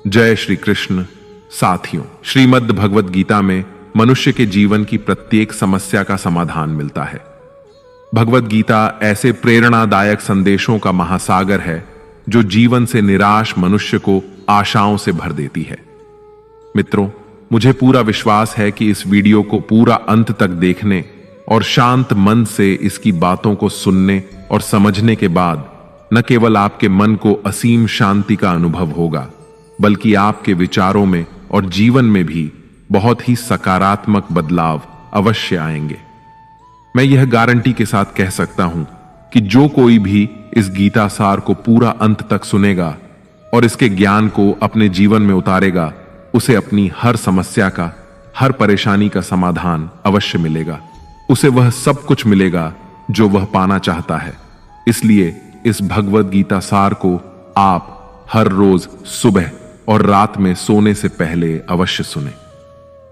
जय श्री कृष्ण। साथियों, श्रीमद् भगवद गीता में मनुष्य के जीवन की प्रत्येक समस्या का समाधान मिलता है। भगवद गीता ऐसे प्रेरणादायक संदेशों का महासागर है जो जीवन से निराश मनुष्य को आशाओं से भर देती है। मित्रों, मुझे पूरा विश्वास है कि इस वीडियो को पूरा अंत तक देखने और शांत मन से इसकी बातों को सुनने और समझने के बाद न केवल आपके मन को असीम शांति का अनुभव होगा, बल्कि आपके विचारों में और जीवन में भी बहुत ही सकारात्मक बदलाव अवश्य आएंगे। मैं यह गारंटी के साथ कह सकता हूं कि जो कोई भी इस गीता सार को पूरा अंत तक सुनेगा और इसके ज्ञान को अपने जीवन में उतारेगा, उसे अपनी हर समस्या का, हर परेशानी का समाधान अवश्य मिलेगा। उसे वह सब कुछ मिलेगा जो वह पाना चाहता है। इसलिए इस भगवद गीता सार को आप हर रोज सुबह और रात में सोने से पहले अवश्य सुने।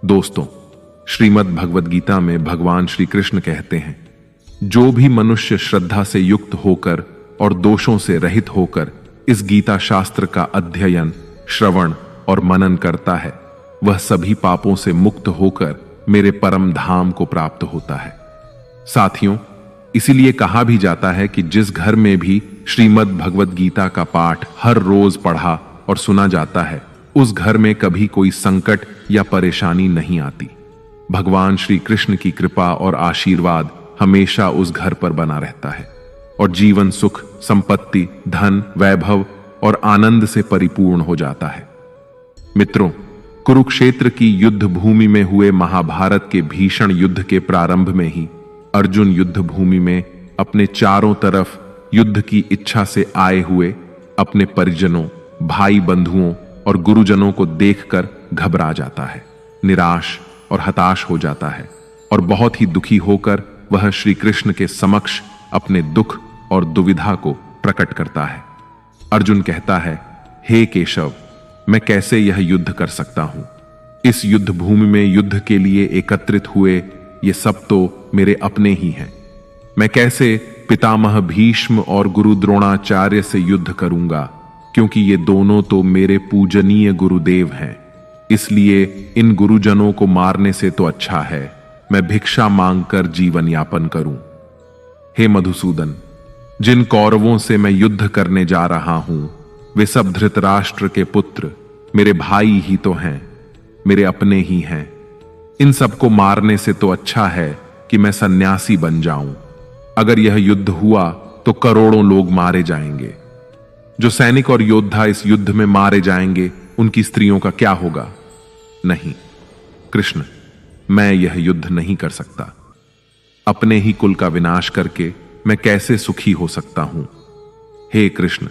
दोस्तों, श्रीमद् भगवद गीता में भगवान श्री कृष्ण कहते हैं, जो भी मनुष्य श्रद्धा से युक्त होकर और दोषों से रहित होकर इस गीता शास्त्र का अध्ययन, श्रवण और मनन करता है, वह सभी पापों से मुक्त होकर मेरे परम धाम को प्राप्त होता है। साथियों, इसीलिए कहा भी जाता है कि जिस घर में भी श्रीमद् भगवद गीता का पाठ हर रोज पढ़ा और सुना जाता है, उस घर में कभी कोई संकट या परेशानी नहीं आती। भगवान श्री कृष्ण की कृपा और आशीर्वाद हमेशा उस घर पर बना रहता है और जीवन सुख, संपत्ति, धन, वैभव और आनंद से परिपूर्ण हो जाता है। मित्रों, कुरुक्षेत्र की युद्ध भूमि में हुए महाभारत के भीषण युद्ध के प्रारंभ में ही अर्जुन युद्ध भूमि में अपने चारों तरफ युद्ध की इच्छा से आए हुए अपने परिजनों, भाई बंधुओं और गुरुजनों को देखकर घबरा जाता है, निराश और हताश हो जाता है और बहुत ही दुखी होकर वह श्री कृष्ण के समक्ष अपने दुख और दुविधा को प्रकट करता है। अर्जुन कहता है, हे केशव, मैं कैसे यह युद्ध कर सकता हूं? इस युद्ध भूमि में युद्ध के लिए एकत्रित हुए ये सब तो मेरे अपने ही हैं। मैं कैसे पितामह भीष्म और गुरु द्रोणाचार्य से युद्ध करूंगा, क्योंकि ये दोनों तो मेरे पूजनीय गुरुदेव हैं। इसलिए इन गुरुजनों को मारने से तो अच्छा है मैं भिक्षा मांगकर जीवन यापन करूं। हे मधुसूदन, जिन कौरवों से मैं युद्ध करने जा रहा हूं, वे सब धृतराष्ट्र के पुत्र मेरे भाई ही तो हैं, मेरे अपने ही हैं। इन सबको मारने से तो अच्छा है कि मैं सन्यासी बन जाऊं। अगर यह युद्ध हुआ तो करोड़ों लोग मारे जाएंगे। जो सैनिक और योद्धा इस युद्ध में मारे जाएंगे, उनकी स्त्रियों का क्या होगा? नहीं कृष्ण, मैं यह युद्ध नहीं कर सकता। अपने ही कुल का विनाश करके मैं कैसे सुखी हो सकता हूं? हे कृष्ण,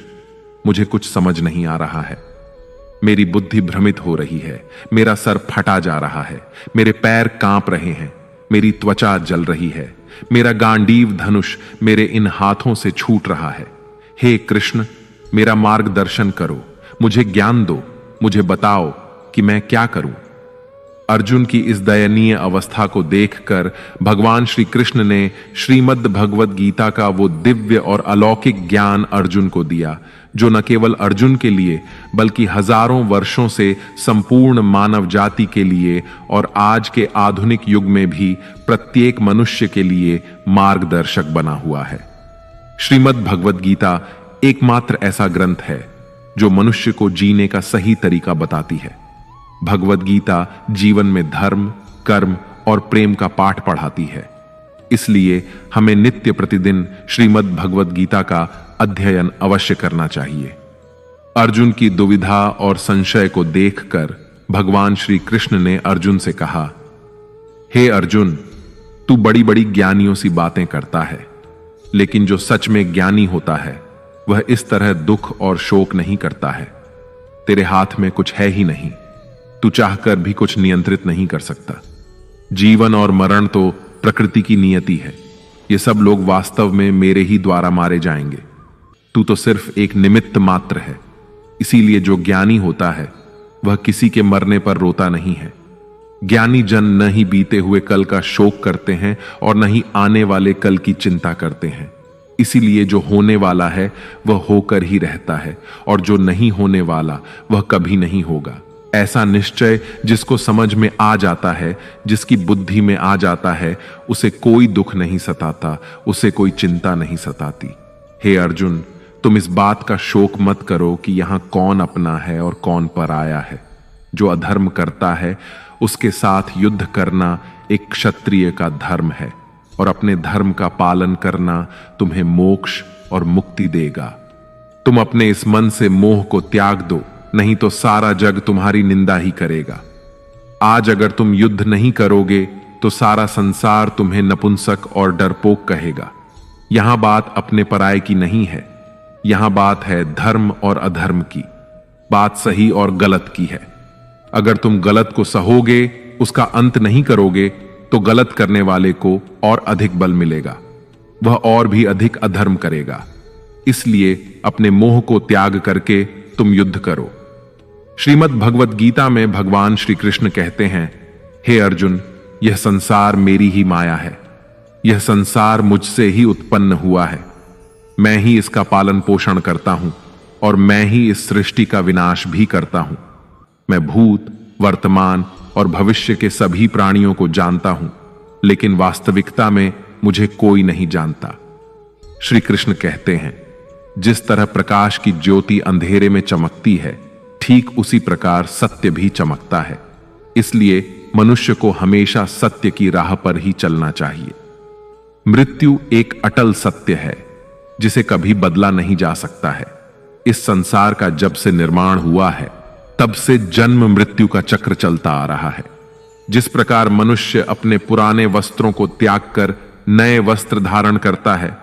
मुझे कुछ समझ नहीं आ रहा है। मेरी बुद्धि भ्रमित हो रही है, मेरा सर फटा जा रहा है, मेरे पैर कांप रहे हैं, मेरी त्वचा जल रही है, मेरा गांडीव धनुष मेरे इन हाथों से छूट रहा है। हे कृष्ण, मेरा मार्गदर्शन करो, मुझे ज्ञान दो, मुझे बताओ कि मैं क्या करूं। अर्जुन की इस दयनीय अवस्था को देखकर भगवान श्री कृष्ण ने श्रीमद् भगवद गीता का वो दिव्य और अलौकिक ज्ञान अर्जुन को दिया, जो न केवल अर्जुन के लिए बल्कि हजारों वर्षों से संपूर्ण मानव जाति के लिए और आज के आधुनिक युग में भी प्रत्येक मनुष्य के लिए मार्गदर्शक बना हुआ है। श्रीमद् भगवद गीता एकमात्र ऐसा ग्रंथ है जो मनुष्य को जीने का सही तरीका बताती है। भगवद गीता जीवन में धर्म, कर्म और प्रेम का पाठ पढ़ाती है। इसलिए हमें नित्य प्रतिदिन श्रीमद् भगवद गीता का अध्ययन अवश्य करना चाहिए। अर्जुन की दुविधा और संशय को देखकर भगवान श्री कृष्ण ने अर्जुन से कहा, हे अर्जुन, तू बड़ी बड़ी ज्ञानियों सी बातें करता है, लेकिन जो सच में ज्ञानी होता है वह इस तरह दुख और शोक नहीं करता है। तेरे हाथ में कुछ है ही नहीं, तू चाहकर भी कुछ नियंत्रित नहीं कर सकता। जीवन और मरण तो प्रकृति की नियति है। ये सब लोग वास्तव में मेरे ही द्वारा मारे जाएंगे। तू तो सिर्फ एक निमित्त मात्र है। इसीलिए जो ज्ञानी होता है वह किसी के मरने पर रोता नहीं है। ज्ञानी जन न ही बीते हुए कल का शोक करते हैं और न ही आने वाले कल की चिंता करते हैं। इसीलिए जो होने वाला है वह होकर ही रहता है, और जो नहीं होने वाला वह कभी नहीं होगा। ऐसा निश्चय जिसको समझ में आ जाता है, जिसकी बुद्धि में आ जाता है, उसे कोई दुख नहीं सताता, उसे कोई चिंता नहीं सताती। हे अर्जुन, तुम इस बात का शोक मत करो कि यहां कौन अपना है और कौन पराया है। जो अधर्म करता है उसके साथ युद्ध करना एक क्षत्रिय का धर्म है, और अपने धर्म का पालन करना तुम्हें मोक्ष और मुक्ति देगा। तुम अपने इस मन से मोह को त्याग दो, नहीं तो सारा जग तुम्हारी निंदा ही करेगा। आज अगर तुम युद्ध नहीं करोगे तो सारा संसार तुम्हें नपुंसक और डरपोक कहेगा। यहां बात अपने पराये की नहीं है, यहां बात है धर्म और अधर्म की, बात सही और गलत की है। अगर तुम गलत को सहोगे, उसका अंत नहीं करोगे, तो गलत करने वाले को और अधिक बल मिलेगा, वह और भी अधिक अधर्म करेगा। इसलिए अपने मोह को त्याग करके तुम युद्ध करो। श्रीमद् भगवद गीता में भगवान श्री कृष्ण कहते हैं, हे अर्जुन, यह संसार मेरी ही माया है, यह संसार मुझसे ही उत्पन्न हुआ है। मैं ही इसका पालन पोषण करता हूं और मैं ही इस सृष्टि का विनाश भी करता हूं। मैं भूत, वर्तमान और भविष्य के सभी प्राणियों को जानता हूं, लेकिन वास्तविकता में मुझे कोई नहीं जानता। श्री कृष्ण कहते हैं, जिस तरह प्रकाश की ज्योति अंधेरे में चमकती है, ठीक उसी प्रकार सत्य भी चमकता है। इसलिए मनुष्य को हमेशा सत्य की राह पर ही चलना चाहिए। मृत्यु एक अटल सत्य है जिसे कभी बदला नहीं जा सकता है। इस संसार का जब से निर्माण हुआ है तब से जन्म मृत्यु का चक्र चलता आ रहा है। जिस प्रकार मनुष्य अपने पुराने वस्त्रों को त्याग कर नए वस्त्र धारण करता है,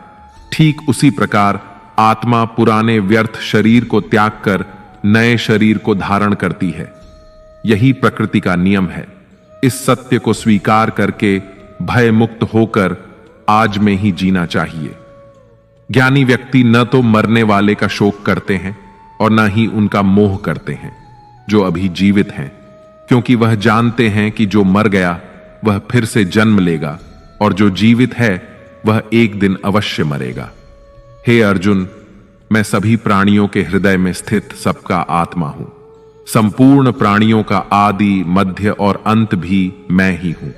ठीक उसी प्रकार आत्मा पुराने व्यर्थ शरीर को त्याग कर नए शरीर को धारण करती है। यही प्रकृति का नियम है। इस सत्य को स्वीकार करके भय मुक्त होकर आज में ही जीना चाहिए। ज्ञानी व्यक्ति न तो मरने वाले का शोक करते हैं और न ही उनका मोह करते हैं जो अभी जीवित हैं, क्योंकि वह जानते हैं कि जो मर गया वह फिर से जन्म लेगा और जो जीवित है वह एक दिन अवश्य मरेगा। हे अर्जुन, मैं सभी प्राणियों के हृदय में स्थित सबका आत्मा हूं। संपूर्ण प्राणियों का आदि, मध्य और अंत भी मैं ही हूं।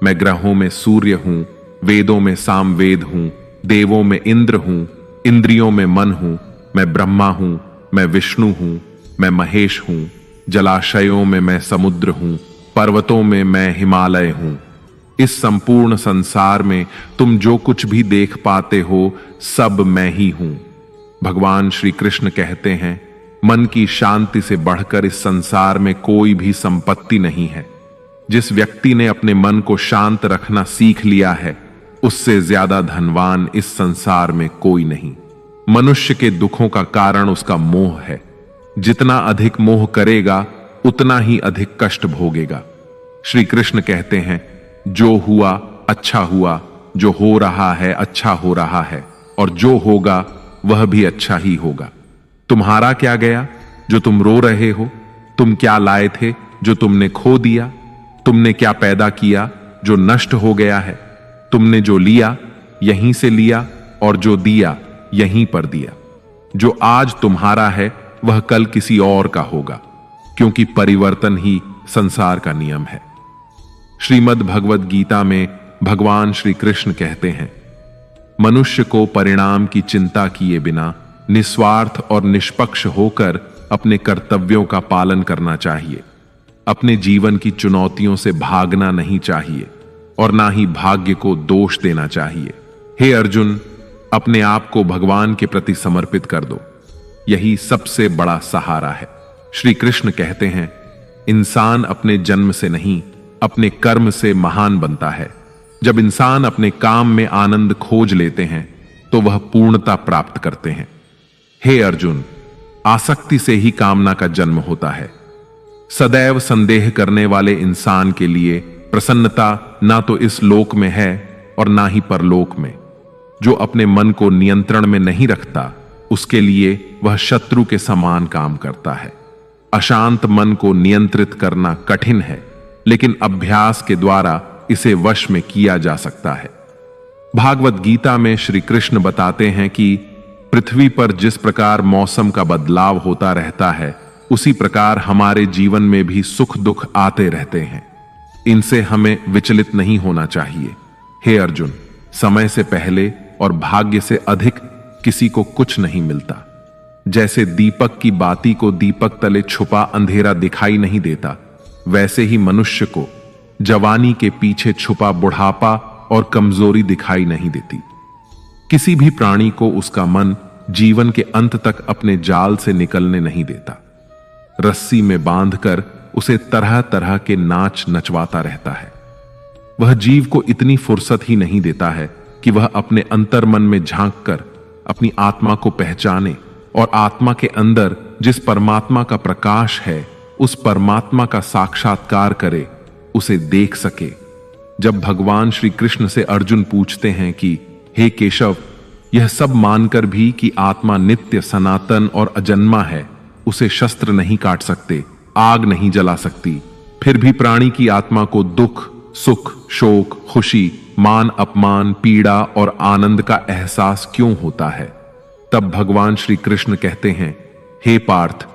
मैं ग्रहों में सूर्य हूं, वेदों में सामवेद हूं, देवों में इंद्र हूं, इंद्रियों में मन हूं, मैं ब्रह्मा हूं, मैं विष्णु हूं, मैं महेश हूं, जलाशयों में मैं समुद्र हूं, पर्वतों में मैं हिमालय हूं। इस संपूर्ण संसार में तुम जो कुछ भी देख पाते हो सब मैं ही हूं। भगवान श्री कृष्ण कहते हैं, मन की शांति से बढ़कर इस संसार में कोई भी संपत्ति नहीं है। जिस व्यक्ति ने अपने मन को शांत रखना सीख लिया है, उससे ज्यादा धनवान इस संसार में कोई नहीं। मनुष्य के दुखों का कारण उसका मोह है। जितना अधिक मोह करेगा उतना ही अधिक कष्ट भोगेगा। श्री कृष्ण कहते हैं, जो हुआ अच्छा हुआ, जो हो रहा है अच्छा हो रहा है, और जो होगा वह भी अच्छा ही होगा। तुम्हारा क्या गया जो तुम रो रहे हो? तुम क्या लाए थे जो तुमने खो दिया? तुमने क्या पैदा किया जो नष्ट हो गया है? तुमने जो लिया यहीं से लिया और जो दिया यहीं पर दिया। जो आज तुम्हारा है वह कल किसी और का होगा, क्योंकि परिवर्तन ही संसार का नियम है। श्रीमद् भगवद गीता में भगवान श्री कृष्ण कहते हैं, मनुष्य को परिणाम की चिंता किए बिना निस्वार्थ और निष्पक्ष होकर अपने कर्तव्यों का पालन करना चाहिए। अपने जीवन की चुनौतियों से भागना नहीं चाहिए और ना ही भाग्य को दोष देना चाहिए। हे अर्जुन, अपने आप को भगवान के प्रति समर्पित कर दो, यही सबसे बड़ा सहारा है। श्री कृष्ण कहते हैं, इंसान अपने जन्म से नहीं अपने कर्म से महान बनता है। जब इंसान अपने काम में आनंद खोज लेते हैं तो वह पूर्णता प्राप्त करते हैं। हे अर्जुन, आसक्ति से ही कामना का जन्म होता है। सदैव संदेह करने वाले इंसान के लिए प्रसन्नता ना तो इस लोक में है और ना ही परलोक में। जो अपने मन को नियंत्रण में नहीं रखता, उसके लिए वह शत्रु के समान काम करता है। अशांत मन को नियंत्रित करना कठिन है, लेकिन अभ्यास के द्वारा इसे वश में किया जा सकता है। भागवत गीता में श्री कृष्ण बताते हैं कि पृथ्वी पर जिस प्रकार मौसम का बदलाव होता रहता है, उसी प्रकार हमारे जीवन में भी सुख दुख आते रहते हैं। इनसे हमें विचलित नहीं होना चाहिए। हे अर्जुन, समय से पहले और भाग्य से अधिक किसी को कुछ नहीं मिलता। जैसे दीपक की बाती को दीपक तले छुपा अंधेरा दिखाई नहीं देता, वैसे ही मनुष्य को जवानी के पीछे छुपा बुढ़ापा और कमजोरी दिखाई नहीं देती। किसी भी प्राणी को उसका मन जीवन के अंत तक अपने जाल से निकलने नहीं देता। रस्सी में बांधकर उसे तरह तरह के नाच नचवाता रहता है। वह जीव को इतनी फुर्सत ही नहीं देता है कि वह अपने अंतर्मन में झांक कर अपनी आत्मा को पहचाने और आत्मा के अंदर जिस परमात्मा का प्रकाश है, उस परमात्मा का साक्षात्कार करे, उसे देख सके। जब भगवान श्री कृष्ण से अर्जुन पूछते हैं कि हे केशव, यह सब मानकर भी कि आत्मा नित्य सनातन और अजन्मा है, उसे शस्त्र नहीं काट सकते, आग नहीं जला सकती, फिर भी प्राणी की आत्मा को दुख, सुख, शोक, खुशी, मान अपमान, पीड़ा और आनंद का एहसास क्यों होता है? तब भगवान श्री कृष्ण कहते हैं, हे पार्थ,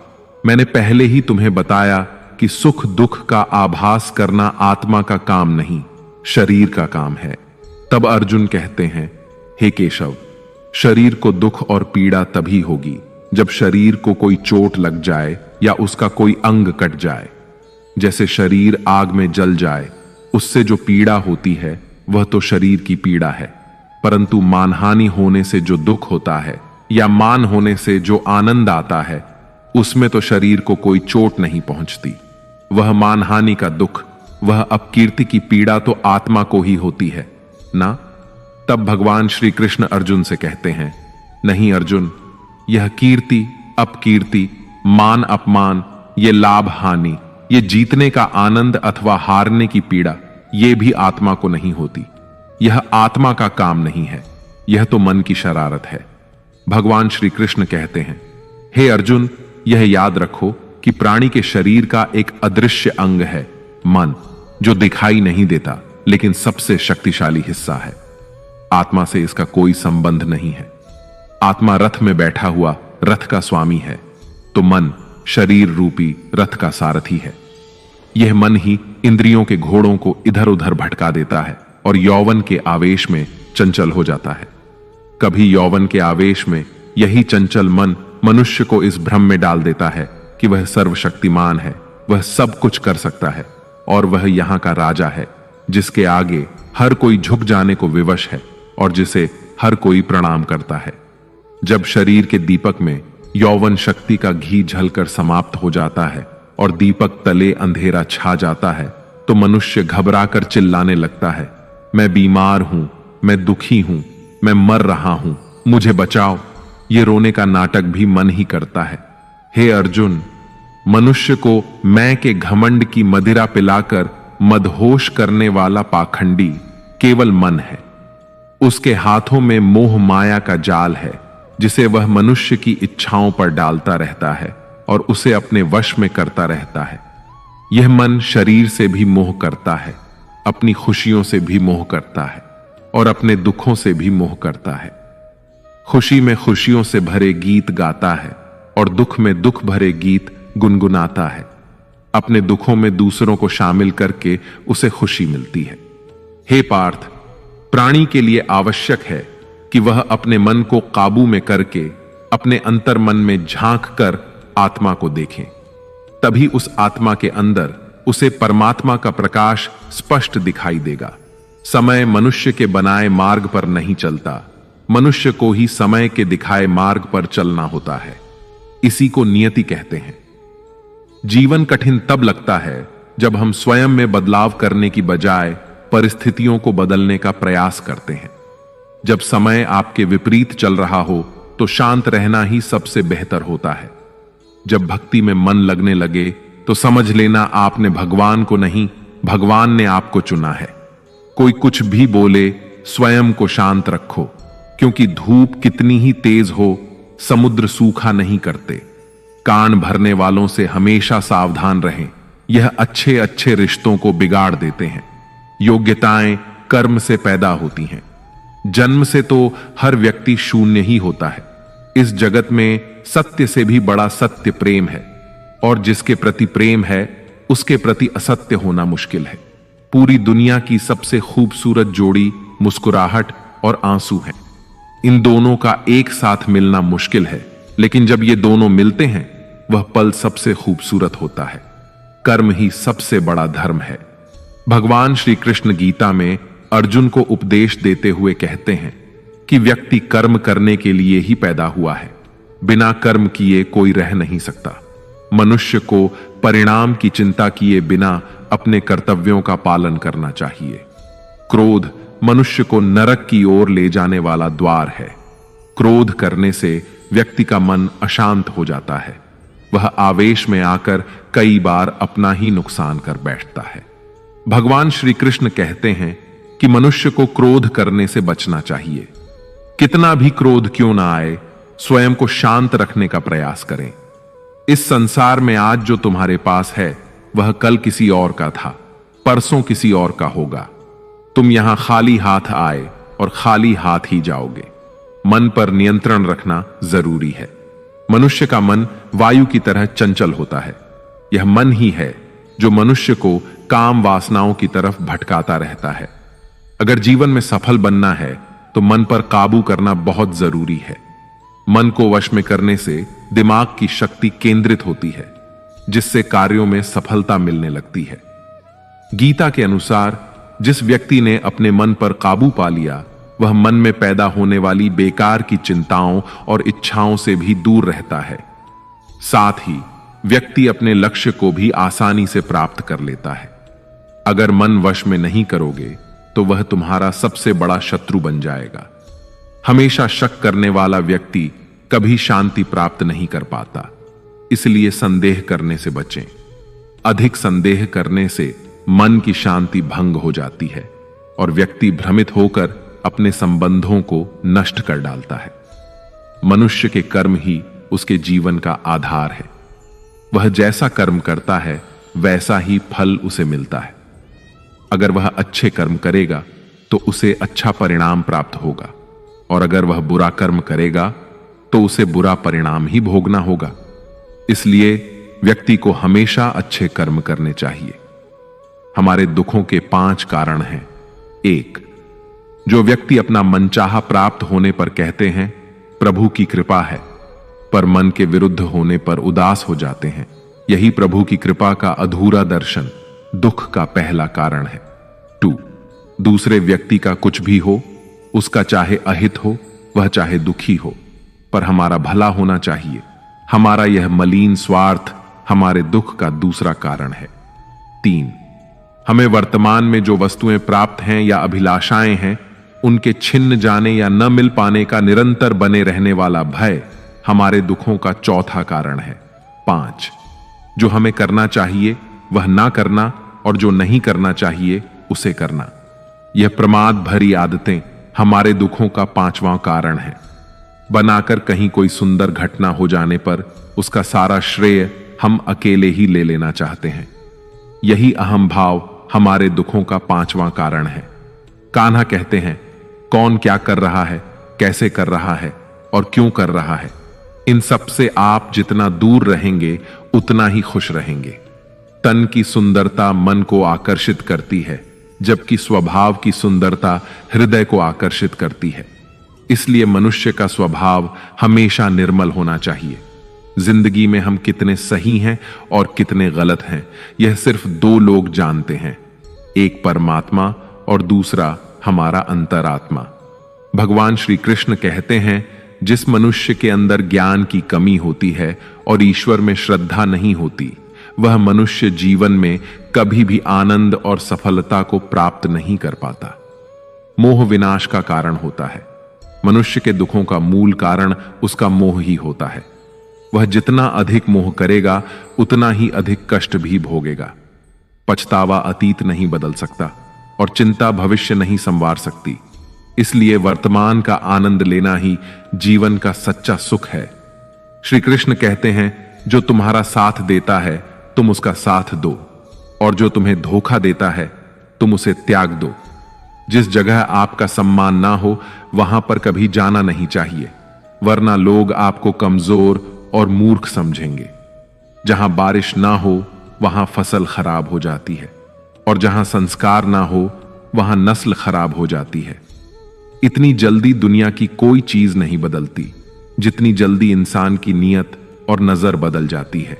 मैंने पहले ही तुम्हें बताया कि सुख दुख का आभास करना आत्मा का काम नहीं, शरीर का काम है। तब अर्जुन कहते हैं, हे केशव, शरीर को दुख और पीड़ा तभी होगी जब शरीर को कोई चोट लग जाए या उसका कोई अंग कट जाए। जैसे शरीर आग में जल जाए, उससे जो पीड़ा होती है वह तो शरीर की पीड़ा है, परंतु मानहानि होने से जो दुख होता है या मान होने से जो आनंद आता है, उसमें तो शरीर को कोई चोट नहीं पहुंचती। वह मानहानि का दुख, वह अपकीर्ति की पीड़ा तो आत्मा को ही होती है ना। तब भगवान श्री कृष्ण अर्जुन से कहते हैं, नहीं अर्जुन, यह कीर्ति अपकीर्ति, मान अपमान, ये लाभ हानि, ये जीतने का आनंद अथवा हारने की पीड़ा, ये भी आत्मा को नहीं होती। यह आत्मा का काम नहीं है, यह तो मन की शरारत है। भगवान श्री कृष्ण कहते हैं, हे अर्जुन, यह याद रखो कि प्राणी के शरीर का एक अदृश्य अंग है, मन, जो दिखाई नहीं देता लेकिन सबसे शक्तिशाली हिस्सा है। आत्मा से इसका कोई संबंध नहीं है। आत्मा रथ में बैठा हुआ रथ का स्वामी है, तो मन शरीर रूपी रथ का सारथी है। यह मन ही इंद्रियों के घोड़ों को इधर उधर भटका देता है और यौवन के आवेश में चंचल हो जाता है। कभी यौवन के आवेश में यही चंचल मन मनुष्य को इस भ्रम में डाल देता है कि वह सर्वशक्तिमान है, वह सब कुछ कर सकता है और वह यहां का राजा है, जिसके आगे हर कोई झुक जाने को विवश है और जिसे हर कोई प्रणाम करता है। जब शरीर के दीपक में यौवन शक्ति का घी झलकर समाप्त हो जाता है और दीपक तले अंधेरा छा जाता है, तो मनुष्य घबराकर चिल्लाने लगता है, मैं बीमार हूं, मैं दुखी हूं, मैं मर रहा हूं, मुझे बचाओ। ये रोने का नाटक भी मन ही करता है। हे अर्जुन, मनुष्य को मैं के घमंड की मदिरा पिलाकर मदहोश करने वाला पाखंडी केवल मन है। उसके हाथों में मोह माया का जाल है, जिसे वह मनुष्य की इच्छाओं पर डालता रहता है और उसे अपने वश में करता रहता है। यह मन शरीर से भी मोह करता है, अपनी खुशियों से भी मोह करता है और अपने दुखों से भी मोह करता है। खुशी में खुशियों से भरे गीत गाता है और दुख में दुख भरे गीत गुनगुनाता है। अपने दुखों में दूसरों को शामिल करके उसे खुशी मिलती है। हे पार्थ, प्राणी के लिए आवश्यक है कि वह अपने मन को काबू में करके अपने अंतर मन में झांक कर आत्मा को देखें। तभी उस आत्मा के अंदर उसे परमात्मा का प्रकाश स्पष्ट दिखाई देगा। समय मनुष्य के बनाए मार्ग पर नहीं चलता, मनुष्य को ही समय के दिखाए मार्ग पर चलना होता है। इसी को नियति कहते हैं। जीवन कठिन तब लगता है जब हम स्वयं में बदलाव करने की बजाय परिस्थितियों को बदलने का प्रयास करते हैं। जब समय आपके विपरीत चल रहा हो तो शांत रहना ही सबसे बेहतर होता है। जब भक्ति में मन लगने लगे तो समझ लेना आपने भगवान को नहीं, भगवान ने आपको चुना है। कोई कुछ भी बोले, स्वयं को शांत रखो, क्योंकि धूप कितनी ही तेज हो, समुद्र सूखा नहीं करते। कान भरने वालों से हमेशा सावधान रहें, यह अच्छे अच्छे रिश्तों को बिगाड़ देते हैं। योग्यताएं कर्म से पैदा होती हैं। जन्म से तो हर व्यक्ति शून्य ही होता है। इस जगत में सत्य से भी बड़ा सत्य प्रेम है, और जिसके प्रति प्रेम है उसके प्रति असत्य होना मुश्किल है। पूरी दुनिया की सबसे खूबसूरत जोड़ी मुस्कुराहट और आंसू है। इन दोनों का एक साथ मिलना मुश्किल है, लेकिन जब ये दोनों मिलते हैं वह पल सबसे खूबसूरत होता है। कर्म ही सबसे बड़ा धर्म है। भगवान श्री कृष्ण गीता में अर्जुन को उपदेश देते हुए कहते हैं कि व्यक्ति कर्म करने के लिए ही पैदा हुआ है। बिना कर्म किए कोई रह नहीं सकता। मनुष्य को परिणाम की चिंता किए बिना अपने कर्तव्यों का पालन करना चाहिए। क्रोध मनुष्य को नरक की ओर ले जाने वाला द्वार है। क्रोध करने से व्यक्ति का मन अशांत हो जाता है। वह आवेश में आकर कई बार अपना ही नुकसान कर बैठता है। भगवान श्री कृष्ण कहते हैं कि मनुष्य को क्रोध करने से बचना चाहिए। कितना भी क्रोध क्यों ना आए, स्वयं को शांत रखने का प्रयास करें। इस संसार में आज जो तुम्हारे पास है वह कल किसी और का था, परसों किसी और का होगा। तुम यहां खाली हाथ आए और खाली हाथ ही जाओगे। मन पर नियंत्रण रखना जरूरी है। मनुष्य का मन वायु की तरह चंचल होता है। यह मन ही है जो मनुष्य को काम वासनाओं की तरफ भटकाता रहता है। अगर जीवन में सफल बनना है तो मन पर काबू करना बहुत जरूरी है। मन को वश में करने से दिमाग की शक्ति केंद्रित होती है, जिससे कार्यों में सफलता मिलने लगती है। गीता के अनुसार जिस व्यक्ति ने अपने मन पर काबू पा लिया वह मन में पैदा होने वाली बेकार की चिंताओं और इच्छाओं से भी दूर रहता है। साथ ही व्यक्ति अपने लक्ष्य को भी आसानी से प्राप्त कर लेता है। अगर मन वश में नहीं करोगे तो वह तुम्हारा सबसे बड़ा शत्रु बन जाएगा। हमेशा शक करने वाला व्यक्ति कभी शांति प्राप्त नहीं कर पाता। इसलिए संदेह करने से बचें। अधिक संदेह करने से मन की शांति भंग हो जाती है और व्यक्ति भ्रमित होकर अपने संबंधों को नष्ट कर डालता है। मनुष्य के कर्म ही उसके जीवन का आधार है। वह जैसा कर्म करता है वैसा ही फल उसे मिलता है। अगर वह अच्छे कर्म करेगा तो उसे अच्छा परिणाम प्राप्त होगा, और अगर वह बुरा कर्म करेगा तो उसे बुरा परिणाम ही भोगना होगा। इसलिए व्यक्ति को हमेशा अच्छे कर्म करने चाहिए। हमारे दुखों के 5 कारण हैं। 1. जो व्यक्ति अपना मनचाहा प्राप्त होने पर कहते हैं प्रभु की कृपा है, पर मन के विरुद्ध होने पर उदास हो जाते हैं, यही प्रभु की कृपा का अधूरा दर्शन दुख का पहला कारण है। 2. दूसरे व्यक्ति का कुछ भी हो, उसका चाहे अहित हो वह चाहे दुखी हो, पर हमारा भला होना चाहिए। हमारा यह मलिन स्वार्थ हमारे दुख का दूसरा कारण है। 3. हमें वर्तमान में जो वस्तुएं प्राप्त हैं या अभिलाषाएं हैं उनके छिन्न जाने या न मिल पाने का निरंतर बने रहने वाला भय हमारे दुखों का चौथा कारण है। 5. जो हमें करना चाहिए वह ना करना और जो नहीं करना चाहिए उसे करना। यह प्रमाद भरी आदतें हमारे दुखों का 5वां कारण है। बनाकर कहीं कोई सुंदर घटना हो जाने पर उसका सारा श्रेय हम अकेले ही ले लेना चाहते हैं। यही अहम भाव हमारे दुखों का 5वां कारण है। कान्हा कहते हैं कौन क्या कर रहा है, कैसे कर रहा है और क्यों कर रहा है, इन सब से आप जितना दूर रहेंगे उतना ही खुश रहेंगे। तन की सुंदरता मन को आकर्षित करती है, जबकि स्वभाव की सुंदरता हृदय को आकर्षित करती है। इसलिए मनुष्य का स्वभाव हमेशा निर्मल होना चाहिए। जिंदगी में हम कितने सही हैं और कितने गलत हैं यह सिर्फ 2 लोग जानते हैं, एक परमात्मा और दूसरा हमारा अंतरात्मा। भगवान श्री कृष्ण कहते हैं जिस मनुष्य के अंदर ज्ञान की कमी होती है और ईश्वर में श्रद्धा नहीं होती वह मनुष्य जीवन में कभी भी आनंद और सफलता को प्राप्त नहीं कर पाता। मोह विनाश का कारण होता है। मनुष्य के दुखों का मूल कारण उसका मोह ही होता है। वह जितना अधिक मोह करेगा उतना ही अधिक कष्ट भी भोगेगा। पछतावा अतीत नहीं बदल सकता और चिंता भविष्य नहीं संवार सकती। इसलिए वर्तमान का आनंद लेना ही जीवन का सच्चा सुख है। श्री कृष्ण कहते हैं जो तुम्हारा साथ देता है तुम उसका साथ दो, और जो तुम्हें धोखा देता है तुम उसे त्याग दो। जिस जगह आपका सम्मान ना हो वहां पर कभी जाना नहीं चाहिए, वरना लोग आपको कमजोर और मूर्ख समझेंगे। जहां बारिश ना हो वहां फसल खराब हो जाती है, और जहां संस्कार ना हो वहां नस्ल खराब हो जाती है। इतनी जल्दी दुनिया की कोई चीज नहीं बदलती जितनी जल्दी इंसान की नीयत और नजर बदल जाती है।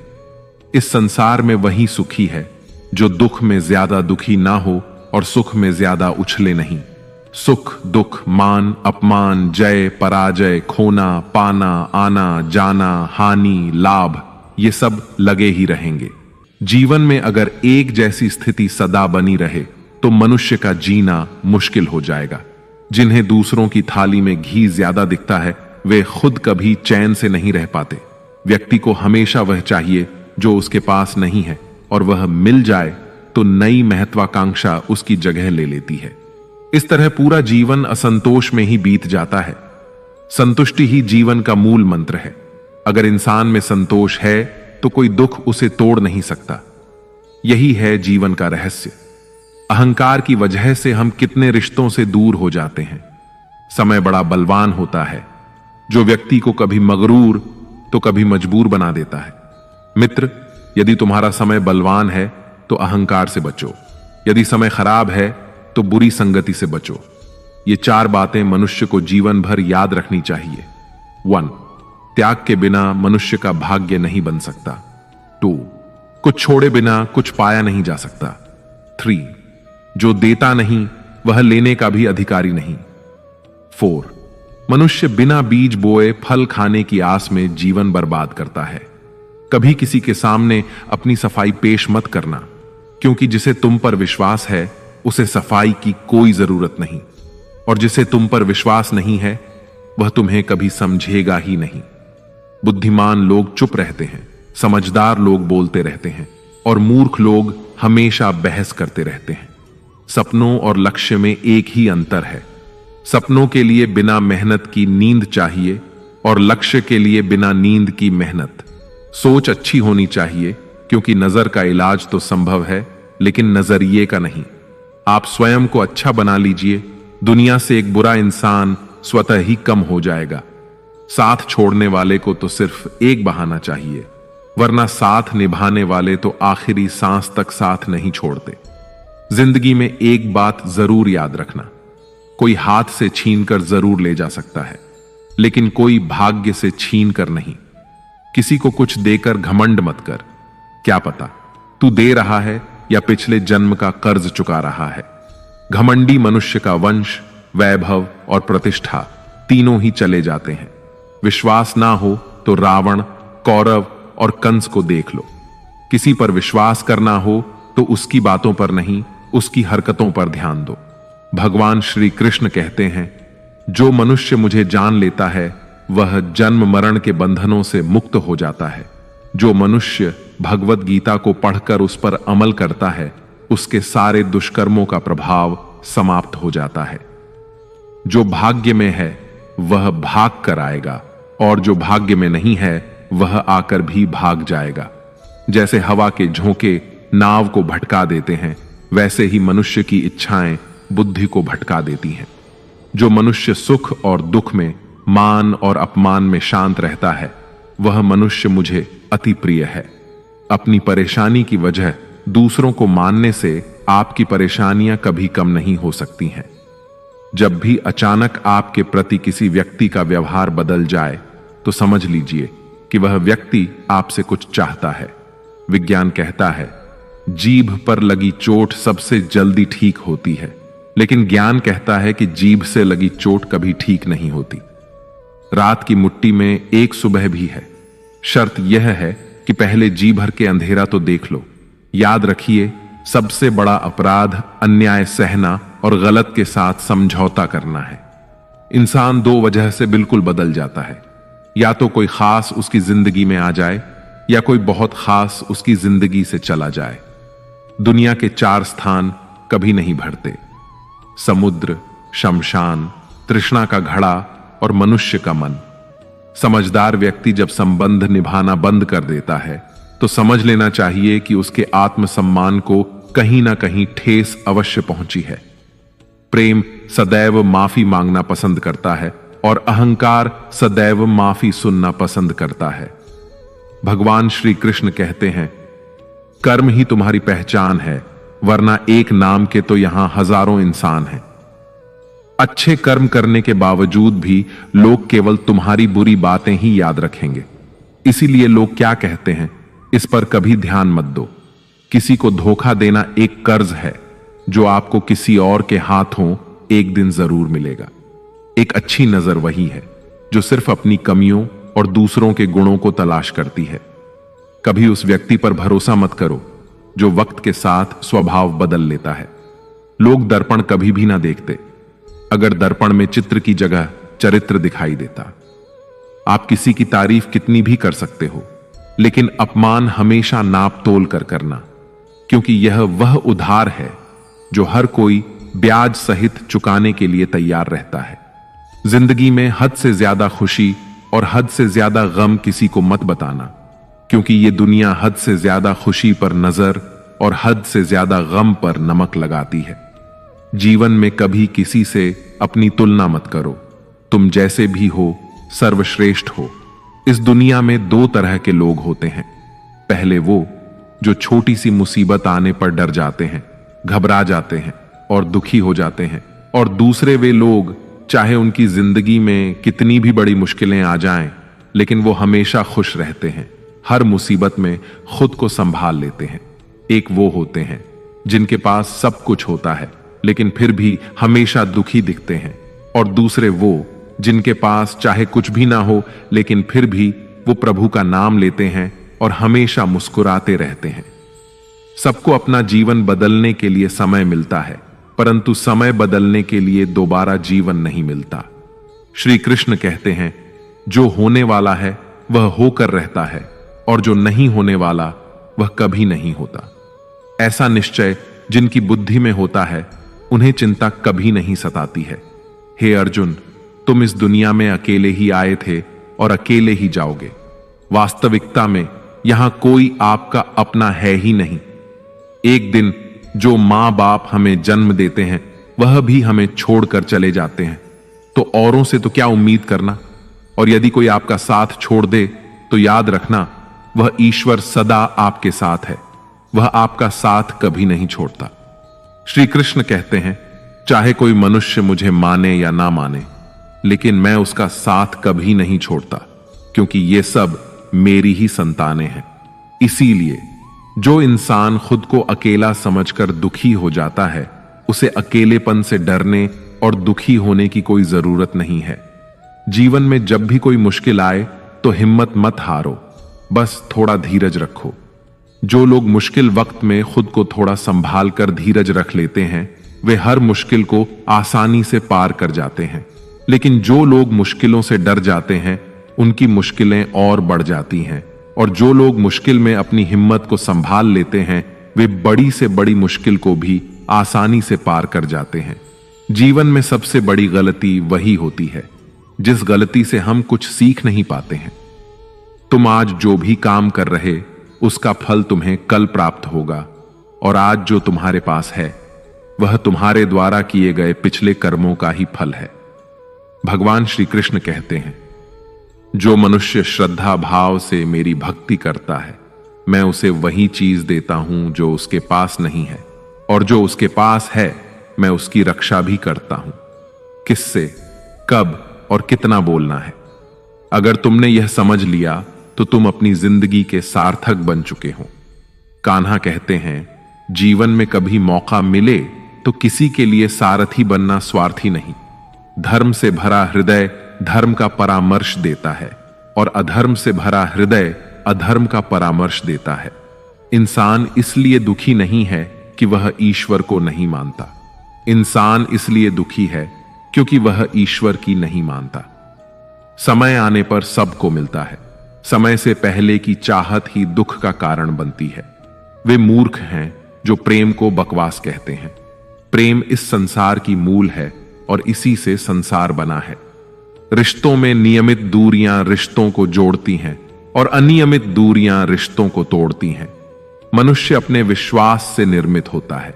इस संसार में वही सुखी है जो दुख में ज्यादा दुखी ना हो और सुख में ज्यादा उछले नहीं। सुख दुख, मान अपमान, जय पराजय, खोना पाना, आना जाना, हानि लाभ, ये सब लगे ही रहेंगे। जीवन में अगर एक जैसी स्थिति सदा बनी रहे तो मनुष्य का जीना मुश्किल हो जाएगा। जिन्हें दूसरों की थाली में घी ज्यादा दिखता है वे खुद कभी चैन से नहीं रह पाते। व्यक्ति को हमेशा वह चाहिए जो उसके पास नहीं है, और वह मिल जाए तो नई महत्वाकांक्षा उसकी जगह ले लेती है। इस तरह पूरा जीवन असंतोष में ही बीत जाता है। संतुष्टि ही जीवन का मूल मंत्र है। अगर इंसान में संतोष है तो कोई दुख उसे तोड़ नहीं सकता। यही है जीवन का रहस्य। अहंकार की वजह से हम कितने रिश्तों से दूर हो जाते हैं। समय बड़ा बलवान होता है जो व्यक्ति को कभी मगरूर तो कभी मजबूर बना देता है। मित्र, यदि तुम्हारा समय बलवान है तो अहंकार से बचो, यदि समय खराब है तो बुरी संगति से बचो। ये 4 बातें मनुष्य को जीवन भर याद रखनी चाहिए। 1. त्याग के बिना मनुष्य का भाग्य नहीं बन सकता। 2. कुछ छोड़े बिना कुछ पाया नहीं जा सकता। 3. जो देता नहीं वह लेने का भी अधिकारी नहीं। 4. मनुष्य बिना बीज बोए फल खाने की आस में जीवन बर्बाद करता है। कभी किसी के सामने अपनी सफाई पेश मत करना, क्योंकि जिसे तुम पर विश्वास है उसे सफाई की कोई जरूरत नहीं, और जिसे तुम पर विश्वास नहीं है वह तुम्हें कभी समझेगा ही नहीं। बुद्धिमान लोग चुप रहते हैं, समझदार लोग बोलते रहते हैं, और मूर्ख लोग हमेशा बहस करते रहते हैं। सपनों और लक्ष्य में एक ही अंतर है। सपनों के लिए बिना मेहनत की नींद चाहिए, और लक्ष्य के लिए बिना नींद की मेहनत। सोच अच्छी होनी चाहिए, क्योंकि नजर का इलाज तो संभव है लेकिन नजरिए का नहीं। आप स्वयं को अच्छा बना लीजिए, दुनिया से एक बुरा इंसान स्वतः ही कम हो जाएगा। साथ छोड़ने वाले को तो सिर्फ एक बहाना चाहिए, वरना साथ निभाने वाले तो आखिरी सांस तक साथ नहीं छोड़ते। जिंदगी में एक बात जरूर याद रखना, कोई हाथ से छीनकर जरूर ले जा सकता है, लेकिन कोई भाग्य से छीन कर नहीं। किसी को कुछ देकर घमंड मत कर, क्या पता तू दे रहा है या पिछले जन्म का कर्ज चुका रहा है। घमंडी मनुष्य का वंश, वैभव और प्रतिष्ठा तीनों ही चले जाते हैं। विश्वास ना हो तो रावण, कौरव और कंस को देख लो। किसी पर विश्वास करना हो तो उसकी बातों पर नहीं, उसकी हरकतों पर ध्यान दो। भगवान श्री कृष्ण कहते हैं, जो मनुष्य मुझे जान लेता है वह जन्म मरण के बंधनों से मुक्त हो जाता है। जो मनुष्य भगवत गीता को पढ़कर उस पर अमल करता है उसके सारे दुष्कर्मों का प्रभाव समाप्त हो जाता है। जो भाग्य में है वह भाग कर आएगा, और जो भाग्य में नहीं है वह आकर भी भाग जाएगा। जैसे हवा के झोंके नाव को भटका देते हैं, वैसे ही मनुष्य की इच्छाएं बुद्धि को भटका देती हैं। जो मनुष्य सुख और दुख में, मान और अपमान में शांत रहता है वह मनुष्य मुझे अति प्रिय है। अपनी परेशानी की वजह दूसरों को मानने से आपकी परेशानियां कभी कम नहीं हो सकती हैं। जब भी अचानक आपके प्रति किसी व्यक्ति का व्यवहार बदल जाए तो समझ लीजिए कि वह व्यक्ति आपसे कुछ चाहता है। विज्ञान कहता है, जीभ पर लगी चोट सबसे जल्दी ठीक होती है, लेकिन ज्ञान कहता है कि जीभ से लगी चोट कभी ठीक नहीं होती। रात की मुट्ठी में एक सुबह भी है। शर्त यह है कि पहले जी भर के अंधेरा तो देख लो। याद रखिए, सबसे बड़ा अपराध अन्याय सहना और गलत के साथ समझौता करना है। इंसान 2 वजह से बिल्कुल बदल जाता है, या तो कोई खास उसकी जिंदगी में आ जाए या कोई बहुत खास उसकी जिंदगी से चला जाए। दुनिया के 4 स्थान कभी नहीं भरते, समुद्र, शमशान, तृष्णा का घड़ा और मनुष्य का मन। समझदार व्यक्ति जब संबंध निभाना बंद कर देता है तो समझ लेना चाहिए कि उसके आत्मसम्मान को कहीं ना कहीं ठेस अवश्य पहुंची है। प्रेम सदैव माफी मांगना पसंद करता है और अहंकार सदैव माफी सुनना पसंद करता है। भगवान श्री कृष्ण कहते हैं, कर्म ही तुम्हारी पहचान है, वरना एक नाम के तो यहां हजारों इंसान हैं। अच्छे कर्म करने के बावजूद भी लोग केवल तुम्हारी बुरी बातें ही याद रखेंगे। इसीलिए लोग क्या कहते हैं, इस पर कभी ध्यान मत दो। किसी को धोखा देना एक कर्ज है जो आपको किसी और के हाथों एक दिन जरूर मिलेगा। एक अच्छी नजर वही है जो सिर्फ अपनी कमियों और दूसरों के गुणों को तलाश करती है। कभी उस व्यक्ति पर भरोसा मत करो जो वक्त के साथ स्वभाव बदल लेता है। लोग दर्पण कभी भी ना देखते, अगर दर्पण में चित्र की जगह चरित्र दिखाई देता। आप किसी की तारीफ कितनी भी कर सकते हो, लेकिन अपमान हमेशा नाप तोल कर करना, क्योंकि यह वह उधार है जो हर कोई ब्याज सहित चुकाने के लिए तैयार रहता है। जिंदगी में हद से ज्यादा खुशी और हद से ज्यादा गम किसी को मत बताना, क्योंकि यह दुनिया हद से ज्यादा खुशी पर नजर और हद से ज्यादा गम पर नमक लगाती है। जीवन में कभी किसी से अपनी तुलना मत करो। तुम जैसे भी हो सर्वश्रेष्ठ हो। इस दुनिया में दो तरह के लोग होते हैं। पहले वो जो छोटी सी मुसीबत आने पर डर जाते हैं, घबरा जाते हैं और दुखी हो जाते हैं, और दूसरे वे लोग चाहे उनकी जिंदगी में कितनी भी बड़ी मुश्किलें आ जाएं, लेकिन वो हमेशा खुश रहते हैं, हर मुसीबत में खुद को संभाल लेते हैं। एक वो होते हैं जिनके पास सब कुछ होता है लेकिन फिर भी हमेशा दुखी दिखते हैं, और दूसरे वो जिनके पास चाहे कुछ भी ना हो लेकिन फिर भी वो प्रभु का नाम लेते हैं और हमेशा मुस्कुराते रहते हैं। सबको अपना जीवन बदलने के लिए समय मिलता है, परंतु समय बदलने के लिए दोबारा जीवन नहीं मिलता। श्री कृष्ण कहते हैं, जो होने वाला है वह होकर रहता है और जो नहीं होने वाला वह कभी नहीं होता। ऐसा निश्चय जिनकी बुद्धि में होता है उन्हें चिंता कभी नहीं सताती है। हे अर्जुन, तुम इस दुनिया में अकेले ही आए थे और अकेले ही जाओगे। वास्तविकता में यहां कोई आपका अपना है ही नहीं। एक दिन जो मां बाप हमें जन्म देते हैं वह भी हमें छोड़कर चले जाते हैं, तो औरों से तो क्या उम्मीद करना। और यदि कोई आपका साथ छोड़ दे तो याद रखना, वह ईश्वर सदा आपके साथ है, वह आपका साथ कभी नहीं छोड़ता। श्री कृष्ण कहते हैं, चाहे कोई मनुष्य मुझे माने या ना माने, लेकिन मैं उसका साथ कभी नहीं छोड़ता, क्योंकि ये सब मेरी ही संतानें हैं। इसीलिए जो इंसान खुद को अकेला समझकर दुखी हो जाता है, उसे अकेलेपन से डरने और दुखी होने की कोई जरूरत नहीं है। जीवन में जब भी कोई मुश्किल आए तो हिम्मत मत हारो, बस थोड़ा धीरज रखो। जो लोग मुश्किल वक्त में खुद को थोड़ा संभाल कर धीरज रख लेते हैं, वे हर मुश्किल को आसानी से पार कर जाते हैं। लेकिन जो लोग मुश्किलों से डर जाते हैं, उनकी मुश्किलें और बढ़ जाती हैं, और जो लोग मुश्किल में अपनी हिम्मत को संभाल लेते हैं, वे बड़ी से बड़ी मुश्किल को भी आसानी से पार कर जाते हैं। जीवन में सबसे बड़ी गलती वही होती है जिस गलती से हम कुछ सीख नहीं पाते हैं। तुम आज जो भी काम कर रहे, उसका फल तुम्हें कल प्राप्त होगा, और आज जो तुम्हारे पास है वह तुम्हारे द्वारा किए गए पिछले कर्मों का ही फल है। भगवान श्री कृष्ण कहते हैं, जो मनुष्य श्रद्धा भाव से मेरी भक्ति करता है, मैं उसे वही चीज देता हूं जो उसके पास नहीं है, और जो उसके पास है मैं उसकी रक्षा भी करता हूं। किससे, कब और कितना बोलना है। अगर तुमने यह समझ लिया तो तुम अपनी जिंदगी के सार्थक बन चुके हो। कान्हा कहते हैं, जीवन में कभी मौका मिले तो किसी के लिए सारथी बनना स्वार्थी नहीं। धर्म से भरा हृदय धर्म का परामर्श देता है, और अधर्म से भरा हृदय अधर्म का परामर्श देता है। इंसान इसलिए दुखी नहीं है कि वह ईश्वर को नहीं मानता। इंसान इसलिए दुखी है क्योंकि वह ईश्वर की नहीं मानता। समय आने पर सबको मिलता है। समय से पहले की चाहत ही दुख का कारण बनती है। वे मूर्ख हैं जो प्रेम को बकवास कहते हैं। प्रेम इस संसार की मूल है और इसी से संसार बना है। रिश्तों में नियमित दूरियां रिश्तों को जोड़ती हैं और अनियमित दूरियां रिश्तों को तोड़ती हैं। मनुष्य अपने विश्वास से निर्मित होता है।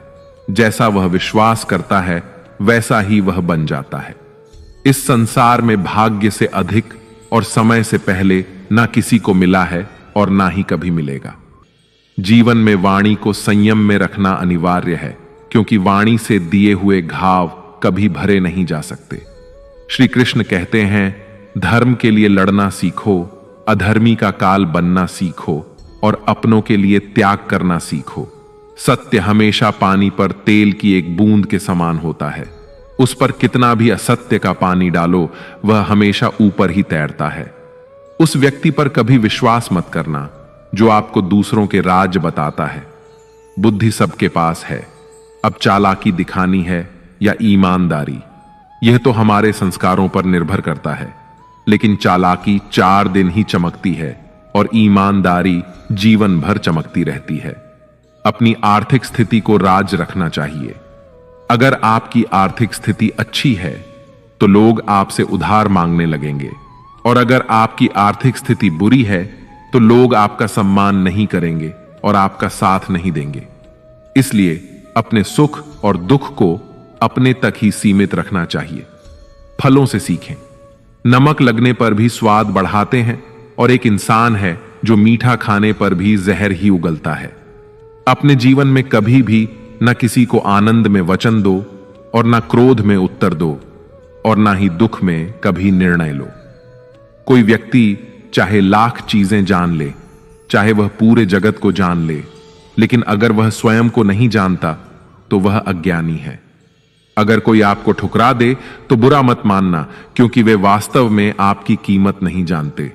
जैसा वह विश्वास करता है वैसा ही वह बन जाता है। इस संसार में भाग्य से अधिक और समय से पहले ना किसी को मिला है और ना ही कभी मिलेगा। जीवन में वाणी को संयम में रखना अनिवार्य है, क्योंकि वाणी से दिए हुए घाव कभी भरे नहीं जा सकते। श्री कृष्ण कहते हैं, धर्म के लिए लड़ना सीखो, अधर्मी का काल बनना सीखो और अपनों के लिए त्याग करना सीखो। सत्य हमेशा पानी पर तेल की एक बूंद के समान होता है। उस पर कितना भी असत्य का पानी डालो, वह हमेशा ऊपर ही तैरता है। उस व्यक्ति पर कभी विश्वास मत करना जो आपको दूसरों के राज बताता है। बुद्धि सबके पास है, अब चालाकी दिखानी है या ईमानदारी, यह तो हमारे संस्कारों पर निर्भर करता है। लेकिन चालाकी 4 दिन ही चमकती है और ईमानदारी जीवन भर चमकती रहती है। अपनी आर्थिक स्थिति को राज रखना चाहिए। अगर आपकी आर्थिक स्थिति अच्छी है तो लोग आपसे उधार मांगने लगेंगे, और अगर आपकी आर्थिक स्थिति बुरी है तो लोग आपका सम्मान नहीं करेंगे और आपका साथ नहीं देंगे। इसलिए अपने सुख और दुख को अपने तक ही सीमित रखना चाहिए। फलों से सीखें। नमक लगने पर भी स्वाद बढ़ाते हैं, और एक इंसान है जो मीठा खाने पर भी जहर ही उगलता है। अपने जीवन में कभी भी न किसी को आनंद में वचन दो और न क्रोध में उत्तर दो, और न ही दुख में कभी निर्णय लो। कोई व्यक्ति चाहे लाख चीजें जान ले, चाहे वह पूरे जगत को जान ले, लेकिन अगर वह स्वयं को नहीं जानता तो वह अज्ञानी है। अगर कोई आपको ठुकरा दे तो बुरा मत मानना, क्योंकि वे वास्तव में आपकी कीमत नहीं जानते।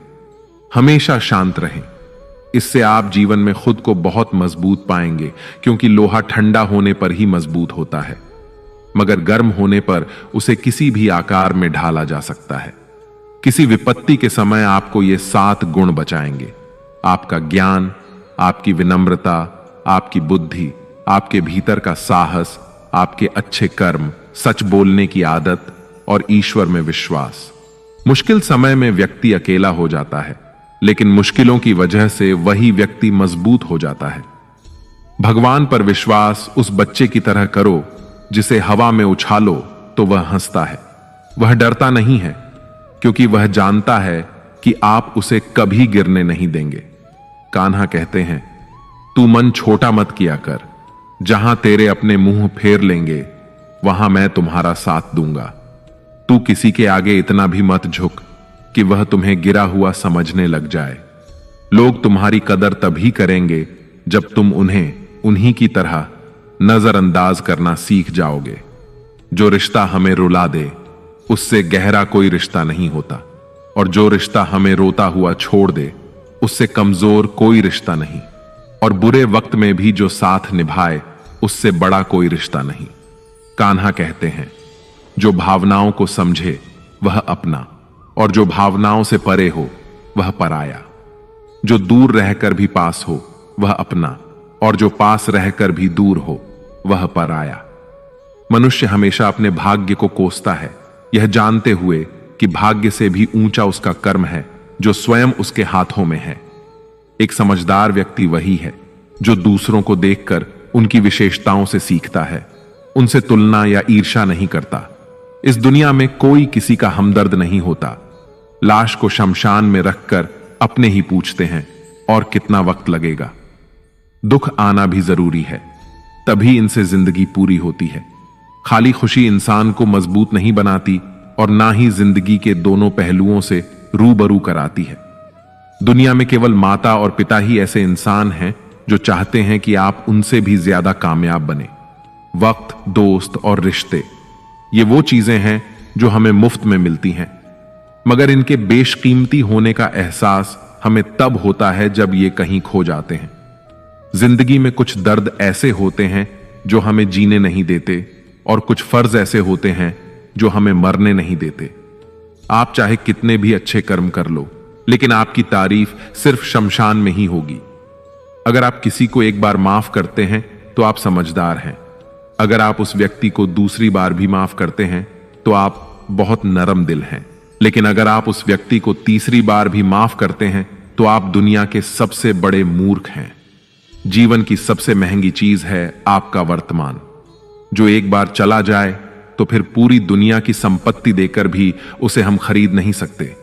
हमेशा शांत रहें। इससे आप जीवन में खुद को बहुत मजबूत पाएंगे, क्योंकि लोहा ठंडा होने पर ही मजबूत होता है, मगर गर्म होने पर उसे किसी भी आकार में ढाला जा सकता है। किसी विपत्ति के समय आपको ये 7 गुण बचाएंगे: आपका ज्ञान, आपकी विनम्रता, आपकी बुद्धि, आपके भीतर का साहस, आपके अच्छे कर्म, सच बोलने की आदत और ईश्वर में विश्वास। मुश्किल समय में व्यक्ति अकेला हो जाता है, लेकिन मुश्किलों की वजह से वही व्यक्ति मजबूत हो जाता है। भगवान पर विश्वास उस बच्चे की तरह करो जिसे हवा में उछालो तो वह हंसता है। वह डरता नहीं है, क्योंकि वह जानता है कि आप उसे कभी गिरने नहीं देंगे। कान्हा कहते हैं, तू मन छोटा मत किया कर, जहां तेरे अपने मुंह फेर लेंगे वहां मैं तुम्हारा साथ दूंगा। तू किसी के आगे इतना भी मत झुक कि वह तुम्हें गिरा हुआ समझने लग जाए। लोग तुम्हारी कदर तभी करेंगे जब तुम उन्हें उन्हीं की तरह नजरअंदाज करना सीख जाओगे। जो रिश्ता हमें रुला दे उससे गहरा कोई रिश्ता नहीं होता, और जो रिश्ता हमें रोता हुआ छोड़ दे उससे कमजोर कोई रिश्ता नहीं, और बुरे वक्त में भी जो साथ निभाए उससे बड़ा कोई रिश्ता नहीं। कान्हा कहते हैं, जो भावनाओं को समझे वह अपना, और जो भावनाओं से परे हो वह पराया। जो दूर रहकर भी पास हो वह अपना, और जो पास रहकर भी दूर हो वह पराया। मनुष्य हमेशा अपने भाग्य को कोसता है, यह जानते हुए कि भाग्य से भी ऊंचा उसका कर्म है जो स्वयं उसके हाथों में है। एक समझदार व्यक्ति वही है जो दूसरों को देखकर उनकी विशेषताओं से सीखता है, उनसे तुलना या ईर्ष्या नहीं करता। इस दुनिया में कोई किसी का हमदर्द नहीं होता। लाश को शमशान में रखकर अपने ही पूछते हैं, और कितना वक्त लगेगा। दुख आना भी जरूरी है, तभी इनसे जिंदगी पूरी होती है। खाली खुशी इंसान को मजबूत नहीं बनाती, और ना ही जिंदगी के दोनों पहलुओं से रूबरू कराती है। दुनिया में केवल माता और पिता ही ऐसे इंसान हैं जो चाहते हैं कि आप उनसे भी ज्यादा कामयाब बने। वक्त, दोस्त और रिश्ते, ये वो चीजें हैं जो हमें मुफ्त में मिलती हैं, मगर इनके बेशकीमती होने का एहसास हमें तब होता है जब ये कहीं खो जाते हैं। जिंदगी में कुछ दर्द ऐसे होते हैं जो हमें जीने नहीं देते, और कुछ फर्ज ऐसे होते हैं जो हमें मरने नहीं देते। आप चाहे कितने भी अच्छे कर्म कर लो, लेकिन आपकी तारीफ सिर्फ शमशान में ही होगी। अगर आप किसी को एक बार माफ करते हैं तो आप समझदार हैं। अगर आप उस व्यक्ति को दूसरी बार भी माफ करते हैं तो आप बहुत नरम दिल हैं। लेकिन अगर आप उस व्यक्ति को तीसरी बार भी माफ करते हैं तो आप दुनिया के सबसे बड़े मूर्ख हैं। जीवन की सबसे महंगी चीज है आपका वर्तमान, जो एक बार चला जाए तो फिर पूरी दुनिया की संपत्ति देकर भी उसे हम खरीद नहीं सकते।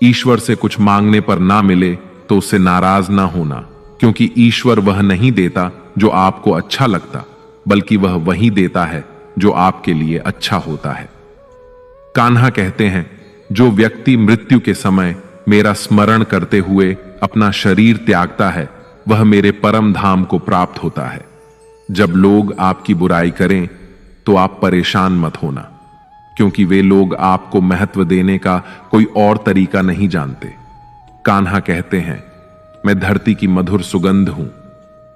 ईश्वर से कुछ मांगने पर ना मिले तो उससे नाराज ना होना, क्योंकि ईश्वर वह नहीं देता जो आपको अच्छा लगता, बल्कि वह वही देता है जो आपके लिए अच्छा होता है। कान्हा कहते हैं, जो व्यक्ति मृत्यु के समय मेरा स्मरण करते हुए अपना शरीर त्यागता है, वह मेरे परम धाम को प्राप्त होता है। जब लोग आपकी बुराई करें तो आप परेशान मत होना, क्योंकि वे लोग आपको महत्व देने का कोई और तरीका नहीं जानते। कान्हा कहते हैं, मैं धरती की मधुर सुगंध हूं,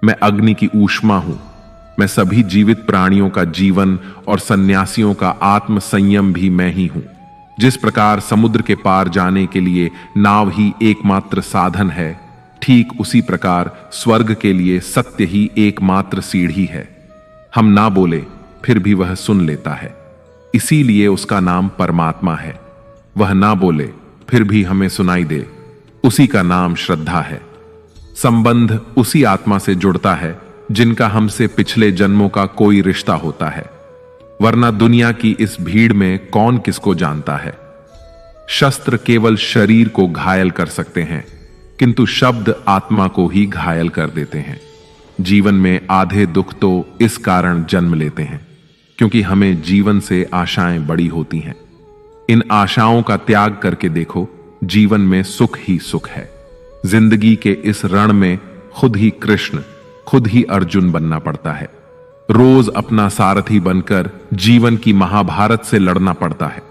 मैं अग्नि की ऊष्मा हूं, मैं सभी जीवित प्राणियों का जीवन और सन्यासियों का आत्म संयम भी मैं ही हूं। जिस प्रकार समुद्र के पार जाने के लिए नाव ही एकमात्र साधन है, ठीक उसी प्रकार स्वर्ग के लिए सत्य ही एकमात्र सीढ़ी है। हम ना बोले फिर भी वह सुन लेता है, इसीलिए उसका नाम परमात्मा है। वह ना बोले फिर भी हमें सुनाई दे, उसी का नाम श्रद्धा है। संबंध उसी आत्मा से जुड़ता है जिनका हमसे पिछले जन्मों का कोई रिश्ता होता है, वरना दुनिया की इस भीड़ में कौन किसको जानता है। शस्त्र केवल शरीर को घायल कर सकते हैं, किंतु शब्द आत्मा को ही घायल कर देते हैं। जीवन में आधे दुख तो इस कारण जन्म लेते हैं क्योंकि हमें जीवन से आशाएं बड़ी होती हैं। इन आशाओं का त्याग करके देखो, जीवन में सुख ही सुख है। जिंदगी के इस रण में खुद ही कृष्ण, खुद ही अर्जुन बनना पड़ता है। रोज अपना सारथी बनकर जीवन की महाभारत से लड़ना पड़ता है।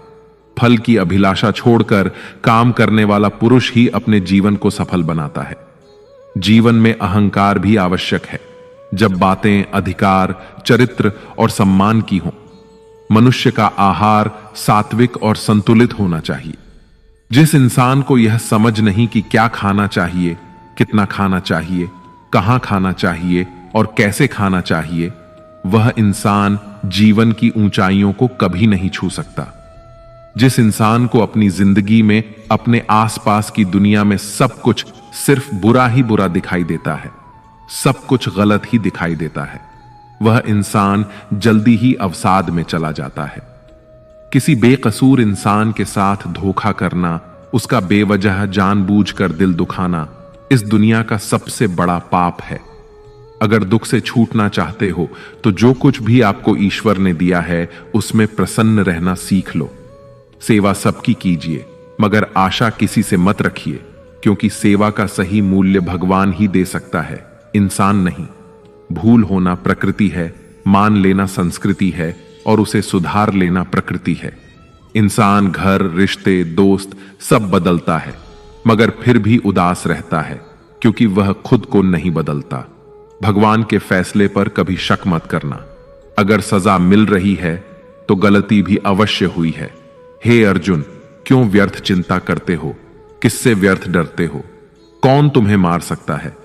फल की अभिलाषा छोड़कर काम करने वाला पुरुष ही अपने जीवन को सफल बनाता है। जीवन में अहंकार भी आवश्यक है, जब बातें अधिकार, चरित्र और सम्मान की हों। मनुष्य का आहार सात्विक और संतुलित होना चाहिए। जिस इंसान को यह समझ नहीं कि क्या खाना चाहिए, कितना खाना चाहिए, कहां खाना चाहिए और कैसे खाना चाहिए, वह इंसान जीवन की ऊंचाइयों को कभी नहीं छू सकता। जिस इंसान को अपनी जिंदगी में अपने आसपास की दुनिया में सब कुछ सिर्फ बुरा ही बुरा दिखाई देता है, सब कुछ गलत ही दिखाई देता है, वह इंसान जल्दी ही अवसाद में चला जाता है। किसी बेकसूर इंसान के साथ धोखा करना, उसका बेवजह जानबूझकर दिल दुखाना इस दुनिया का सबसे बड़ा पाप है। अगर दुख से छूटना चाहते हो तो जो कुछ भी आपको ईश्वर ने दिया है उसमें प्रसन्न रहना सीख लो। सेवा सबकी कीजिए, मगर आशा किसी से मत रखिए, क्योंकि सेवा का सही मूल्य भगवान ही दे सकता है, इंसान नहीं। भूल होना प्रकृति है, मान लेना संस्कृति है और उसे सुधार लेना प्रकृति है। इंसान घर, रिश्ते, दोस्त सब बदलता है, मगर फिर भी उदास रहता है, क्योंकि वह खुद को नहीं बदलता। भगवान के फैसले पर कभी शक मत करना। अगर सजा मिल रही है तो गलती भी अवश्य हुई है। हे अर्जुन, क्यों व्यर्थ चिंता करते हो? किससे व्यर्थ डरते हो? कौन तुम्हें मार सकता है?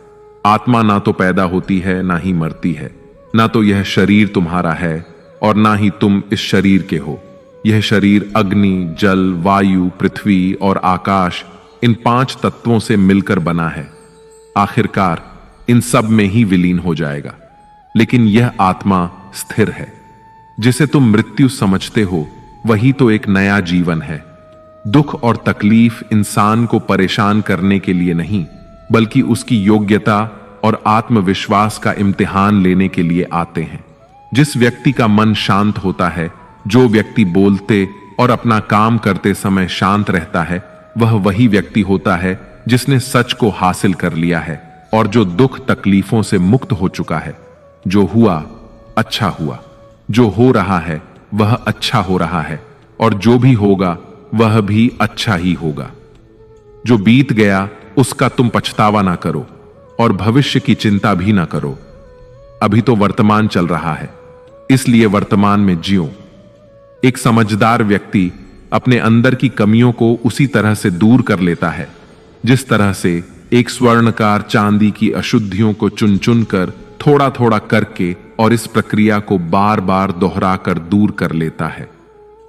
आत्मा ना तो पैदा होती है, ना ही मरती है। ना तो यह शरीर तुम्हारा है और ना ही तुम इस शरीर के हो। यह शरीर अग्नि, जल, वायु, पृथ्वी और आकाश, इन 5 तत्वों से मिलकर बना है। आखिरकार इन सब में ही विलीन हो जाएगा। लेकिन यह आत्मा स्थिर है। जिसे तुम मृत्यु समझते हो वही तो एक नया जीवन है। दुख और तकलीफ इंसान को परेशान करने के लिए नहीं, बल्कि उसकी योग्यता और आत्मविश्वास का इम्तिहान लेने के लिए आते हैं। जिस व्यक्ति का मन शांत होता है, जो व्यक्ति बोलते और अपना काम करते समय शांत रहता है, वह वही व्यक्ति होता है जिसने सच को हासिल कर लिया है और जो दुख तकलीफों से मुक्त हो चुका है। जो हुआ अच्छा हुआ, जो हो रहा है वह अच्छा हो रहा है और जो भी होगा वह भी अच्छा ही होगा। जो बीत गया उसका तुम पछतावा ना करो और भविष्य की चिंता भी ना करो। अभी तो वर्तमान चल रहा है, इसलिए वर्तमान में जियो। एक समझदार व्यक्ति अपने अंदर की कमियों को उसी तरह से दूर कर लेता है जिस तरह से एक स्वर्णकार चांदी की अशुद्धियों को चुन चुन कर थोड़ा थोड़ा करके और इस प्रक्रिया को बार बार दोहराकर दूर कर लेता है।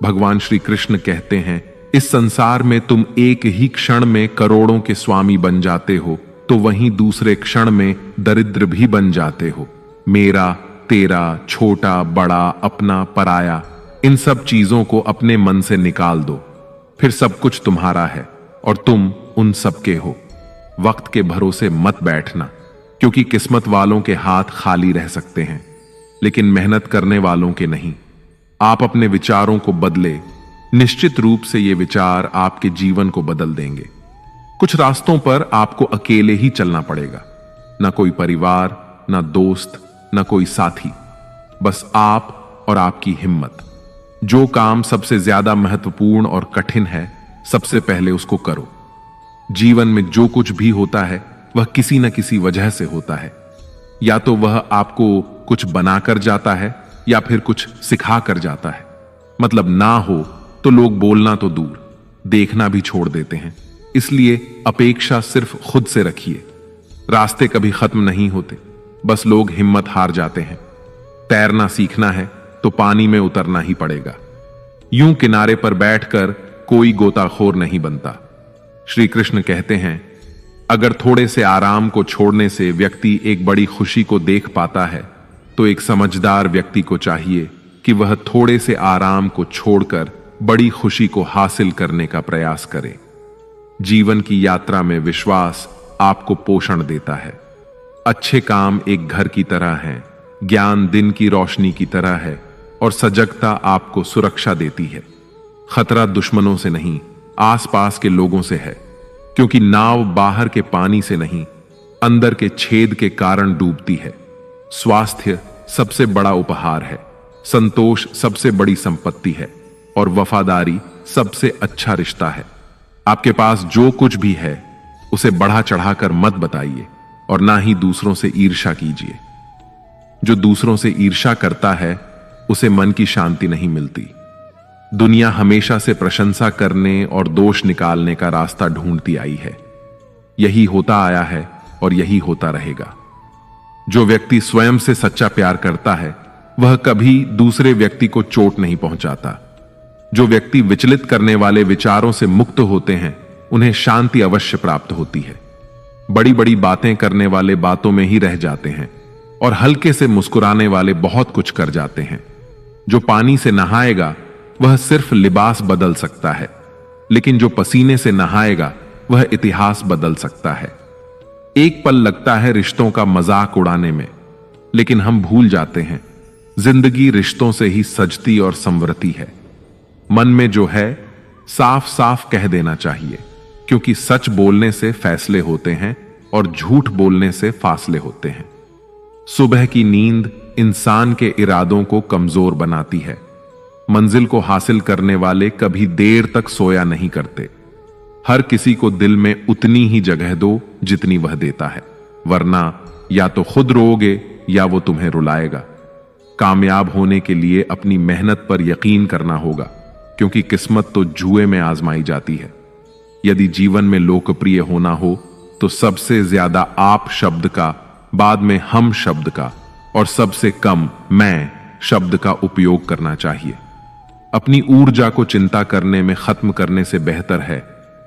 भगवान श्री कृष्ण कहते हैं, इस संसार में तुम एक ही क्षण में करोड़ों के स्वामी बन जाते हो तो वहीं दूसरे क्षण में दरिद्र भी बन जाते हो। मेरा, तेरा, छोटा, बड़ा, अपना, पराया, इन सब चीजों को अपने मन से निकाल दो, फिर सब कुछ तुम्हारा है और तुम उन सब के हो। वक्त के भरोसे मत बैठना, क्योंकि किस्मत वालों के हाथ खाली रह सकते हैं, लेकिन मेहनत करने वालों के नहीं। आप अपने विचारों को बदले, निश्चित रूप से ये विचार आपके जीवन को बदल देंगे। कुछ रास्तों पर आपको अकेले ही चलना पड़ेगा, ना कोई परिवार, ना दोस्त, ना कोई साथी, बस आप और आपकी हिम्मत। जो काम सबसे ज्यादा महत्वपूर्ण और कठिन है, सबसे पहले उसको करो। जीवन में जो कुछ भी होता है वह किसी न किसी वजह से होता है। या तो वह आपको कुछ बनाकर जाता है या फिर कुछ सिखा कर जाता है। मतलब ना हो तो लोग बोलना तो दूर, देखना भी छोड़ देते हैं। इसलिए अपेक्षा सिर्फ खुद से रखिए। रास्ते कभी खत्म नहीं होते, बस लोग हिम्मत हार जाते हैं। तैरना सीखना है तो पानी में उतरना ही पड़ेगा। यूं किनारे पर बैठकर कोई गोताखोर नहीं बनता। श्री कृष्ण कहते हैं, अगर थोड़े से आराम को छोड़ने से व्यक्ति एक बड़ी खुशी को देख पाता है, तो एक समझदार व्यक्ति को चाहिए कि वह थोड़े से आराम को छोड़कर बड़ी खुशी को हासिल करने का प्रयास करे। जीवन की यात्रा में विश्वास आपको पोषण देता है। अच्छे काम एक घर की तरह हैं, ज्ञान दिन की रोशनी की तरह है और सजगता आपको सुरक्षा देती है। खतरा दुश्मनों से नहीं, आसपास के लोगों से है, क्योंकि नाव बाहर के पानी से नहीं, अंदर के छेद के कारण डूबती है। स्वास्थ्य सबसे बड़ा उपहार है, संतोष सबसे बड़ी संपत्ति है और वफादारी सबसे अच्छा रिश्ता है। आपके पास जो कुछ भी है उसे बढ़ा चढ़ाकर मत बताइए और ना ही दूसरों से ईर्ष्या कीजिए। जो दूसरों से ईर्ष्या करता है उसे मन की शांति नहीं मिलती। दुनिया हमेशा से प्रशंसा करने और दोष निकालने का रास्ता ढूंढती आई है। यही होता आया है और यही होता रहेगा। जो व्यक्ति स्वयं से सच्चा प्यार करता है वह कभी दूसरे व्यक्ति को चोट नहीं पहुंचाता। जो व्यक्ति विचलित करने वाले विचारों से मुक्त होते हैं उन्हें शांति अवश्य प्राप्त होती है। बड़ी बड़ी बातें करने वाले बातों में ही रह जाते हैं और हल्के से मुस्कुराने वाले बहुत कुछ कर जाते हैं। जो पानी से नहाएगा वह सिर्फ लिबास बदल सकता है, लेकिन जो पसीने से नहाएगा वह इतिहास बदल सकता है। एक पल लगता है रिश्तों का मजाक उड़ाने में, लेकिन हम भूल जाते हैं जिंदगी रिश्तों से ही सजती और संवरती है। मन में जो है साफ साफ कह देना चाहिए, क्योंकि सच बोलने से फैसले होते हैं और झूठ बोलने से फासले होते हैं। सुबह की नींद इंसान के इरादों को कमजोर बनाती है। मंजिल को हासिल करने वाले कभी देर तक सोया नहीं करते। हर किसी को दिल में उतनी ही जगह दो जितनी वह देता है, वरना या तो खुद रोओगे या वो तुम्हें रुलाएगा। कामयाब होने के लिए अपनी मेहनत पर यकीन करना होगा, क्योंकि किस्मत तो जुए में आजमाई जाती है। यदि जीवन में लोकप्रिय होना हो तो सबसे ज्यादा आप शब्द का, बाद में हम शब्द का और सबसे कम मैं शब्द का उपयोग करना चाहिए। अपनी ऊर्जा को चिंता करने में खत्म करने से बेहतर है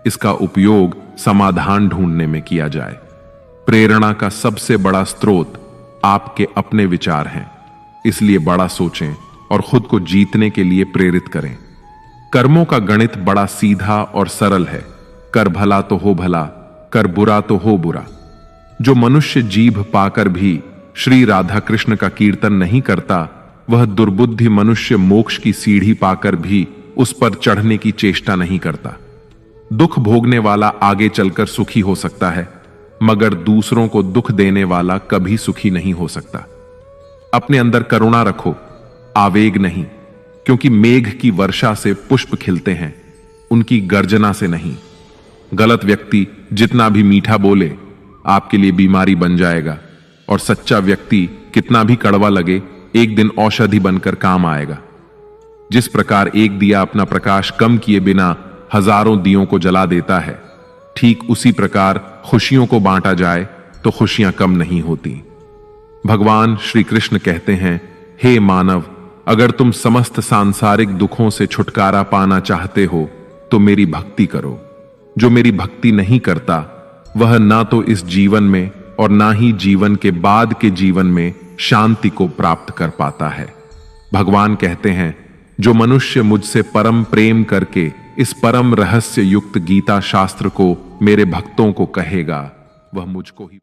इसका उपयोग समाधान ढूंढने में किया जाए। प्रेरणा का सबसे बड़ा स्रोत आपके अपने विचार हैं, इसलिए बड़ा सोचें और खुद को जीतने के लिए प्रेरित करें। कर्मों का गणित बड़ा सीधा और सरल है। कर भला तो हो भला, कर बुरा तो हो बुरा। जो मनुष्य जीभ पाकर भी श्री राधा कृष्ण का कीर्तन नहीं करता, वह दुर्बुद्धि मनुष्य मोक्ष की सीढ़ी पाकर भी उस पर चढ़ने की चेष्टा नहीं करता। दुख भोगने वाला आगे चलकर सुखी हो सकता है, मगर दूसरों को दुख देने वाला कभी सुखी नहीं हो सकता। अपने अंदर करुणा रखो, आवेग नहीं, क्योंकि मेघ की वर्षा से पुष्प खिलते हैं, उनकी गर्जना से नहीं। गलत व्यक्ति जितना भी मीठा बोले आपके लिए बीमारी बन जाएगा, और सच्चा व्यक्ति कितना भी कड़वा लगे एक दिन औषधि बनकर काम आएगा। जिस प्रकार एक दिया अपना प्रकाश कम किए बिना हजारों दियों को जला देता है, ठीक उसी प्रकार खुशियों को बांटा जाए तो खुशियां कम नहीं होती। भगवान श्री कृष्ण कहते हैं, हे मानव, अगर तुम समस्त सांसारिक दुखों से छुटकारा पाना चाहते हो तो मेरी भक्ति करो। जो मेरी भक्ति नहीं करता वह ना तो इस जीवन में और ना ही जीवन के बाद के जीवन में शांति को प्राप्त कर पाता है। भगवान कहते हैं, जो मनुष्य मुझसे परम प्रेम करके इस परम रहस्य युक्त गीता शास्त्र को मेरे भक्तों को कहेगा, वह मुझको ही